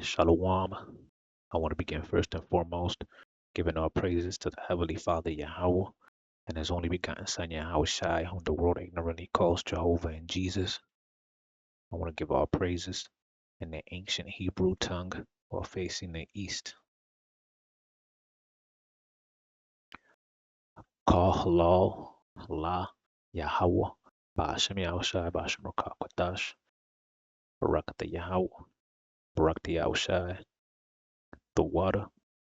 Shalom. I want to begin first and foremost, giving all praises to the Heavenly Father Yahweh and His only begotten Son Yahweh Shai, whom the world ignorantly calls Jehovah and Jesus. I want to give all praises in the ancient Hebrew tongue while facing the east. Call halal, Allah, Yahweh, Ba'ashem Yahweh Shai, Ba'ashem Rokah Kwadash, Barakatah Yahweh, Barakatah Yahweh Shai, the water,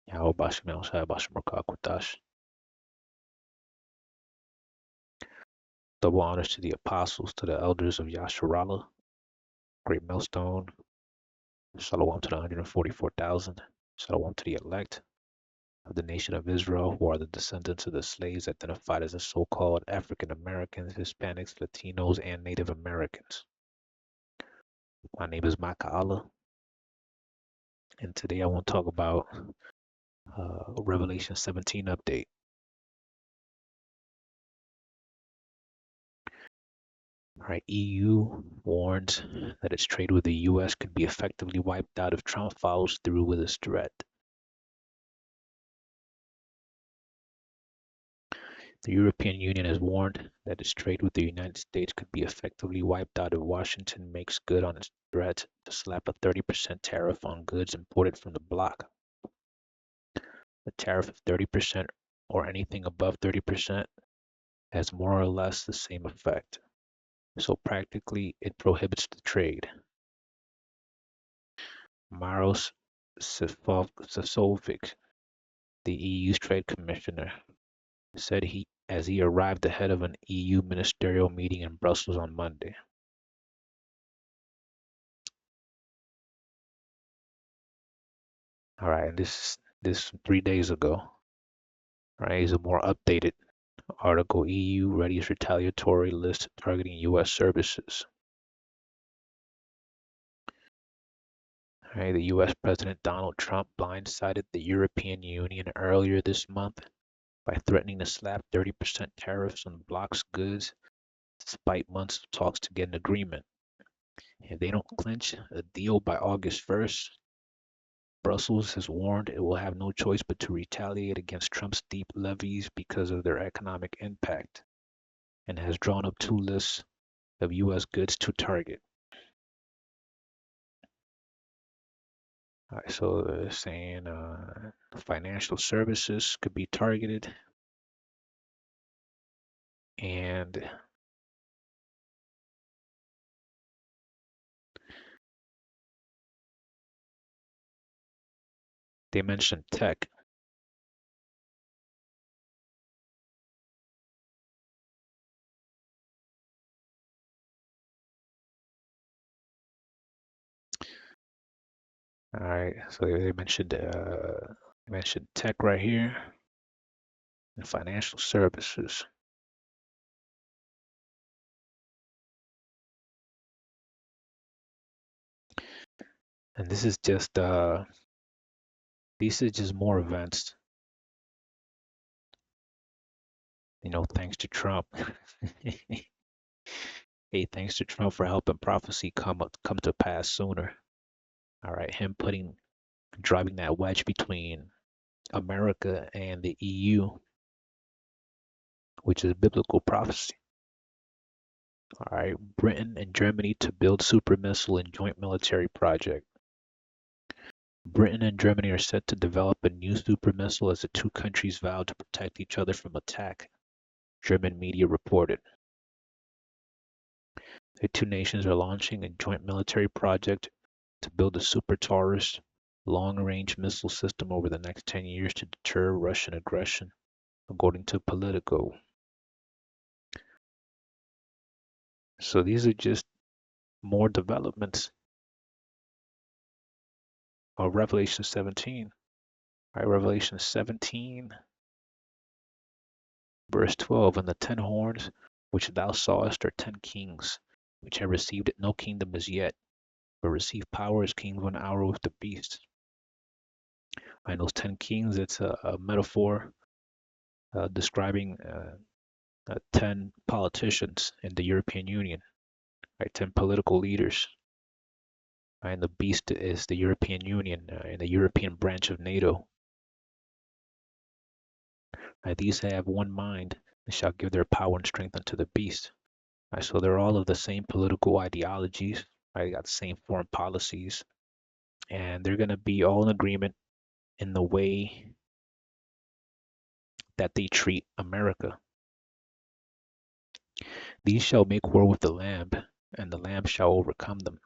Yahweh Ba'ashem Yahweh Shai, Ba'ashem Rokah Kwadash. Double honors to the apostles, to the elders of Yasharala, Greatmillstone. Shalom to the 144,000. Shalom to the elect of the nation of Israel, who are the descendants of the slaves identified as the so-called African Americans, Hispanics, Latinos, and Native Americans. My name is Maka'ala, and today I want to talk about Revelation 17 update. All right, EU warns that its trade with the US could be effectively wiped out if Trump follows through with his threat. The European Union has warned that its trade with the United States could be effectively wiped out if Washington makes good on its threat to slap a 30% tariff on goods imported from the bloc. The tariff of 30% or anything above 30% has more or less the same effect. So practically, it prohibits the trade. Maros Sefcovic, the EU's trade commissioner, said as he arrived ahead of an EU ministerial meeting in Brussels on Monday. All right, and this 3 days ago. All right, is a more updated article. EU readies retaliatory list targeting U.S. services. All right, the U.S. President Donald Trump blindsided the European Union earlier this month by threatening to slap 30% tariffs on the bloc's goods, despite months of talks to get an agreement. If they don't clinch a deal by August 1st, Brussels has warned it will have no choice but to retaliate against Trump's deep levies because of their economic impact, and has drawn up 2 lists of U.S. goods to target. All right, so they're saying financial services could be targeted, and they mentioned tech. All right, so they mentioned tech right here and financial services. And this is just these are just more events, thanks to Trump. Hey, thanks to Trump for helping prophecy come to pass sooner. All right, him driving that wedge between America and the EU, which is biblical prophecy. All right, Britain and Germany to build super missile in joint military project. Britain and Germany are set to develop a new super missile as the 2 countries vow to protect each other from attack, German media reported. The 2 nations are launching a joint military project to build a super Taurus long-range missile system over the next 10 years to deter Russian aggression, according to Politico. So these are just more developments of Revelation 17. All right, Revelation 17, verse 12, and the 10 horns which thou sawest are 10 kings, which have received no kingdom as yet, but receive power as kings 1 hour with the beast. And those 10 kings, it's a metaphor describing 10 politicians in the European Union, right? 10 political leaders. And the beast is the European Union and the European branch of NATO. These have one mind and shall give their power and strength unto the beast. So they're all of the same political ideologies. They got the same foreign policies, and they're going to be all in agreement in the way that they treat America. These shall make war with the Lamb, and the Lamb shall overcome them.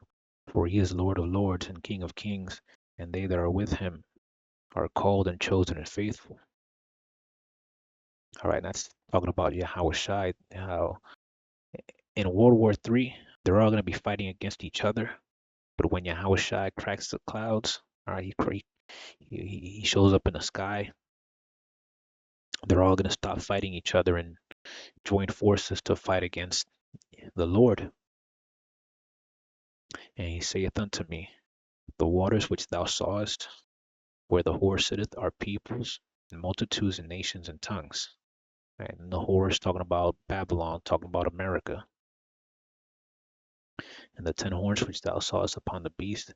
For he is Lord of lords and King of kings, and they that are with him are called and chosen and faithful. All right, that's talking about Yahushua, how in World War III, they're all going to be fighting against each other. But when Yahushua cracks the clouds, all right, he shows up in the sky, they're all going to stop fighting each other and join forces to fight against the Lord. And he saith unto me, the waters which thou sawest, where the whore sitteth, are peoples, and multitudes, and nations, and tongues. And the whore is talking about Babylon, talking about America. And the 10 horns which thou sawest upon the beast,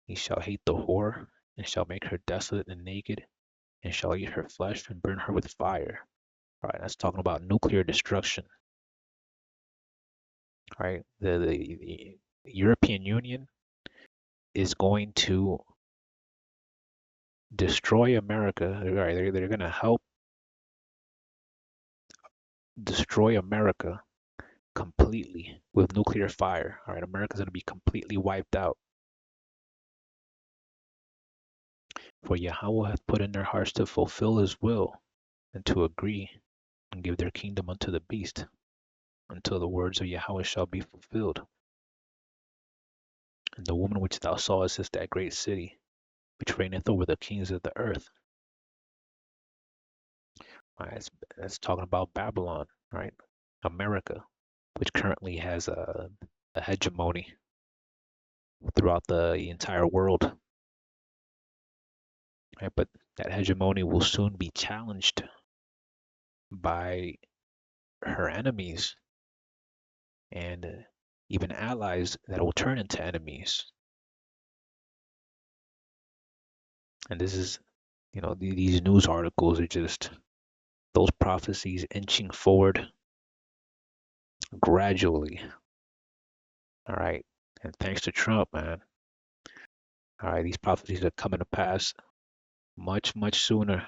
he shall hate the whore, and shall make her desolate and naked, and shall eat her flesh, and burn her with fire. All right, that's talking about nuclear destruction. All right, the European Union is going to destroy America. All right, they're going to help destroy America completely with nuclear fire. All right, America's going to be completely wiped out. For Yahweh hath put in their hearts to fulfill his will, and to agree, and give their kingdom unto the beast, until the words of Yahweh shall be fulfilled. And the woman which thou sawest is that great city, which reigneth over the kings of the earth. All right, that's talking about Babylon, right? America, which currently has a hegemony throughout the entire world. Right? But that hegemony will soon be challenged by her enemies and even allies that will turn into enemies. And this is, these news articles are just those prophecies inching forward gradually. All right. And thanks to Trump, man. All right. These prophecies are coming to pass much, much sooner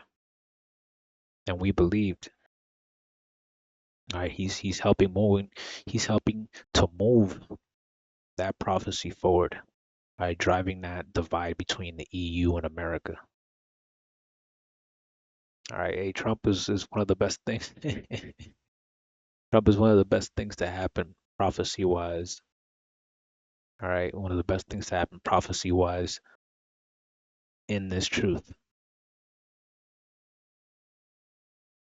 than we believed. All right. He's helping to move that prophecy forward by driving that divide between the EU and America. All right. Hey, Trump is one of the best things. Trump is one of the best things to happen prophecy wise. All right. One of the best things to happen prophecy wise in this truth.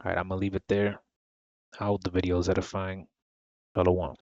All right. I'm going to leave it there. I hope the video is edifying. Shalom.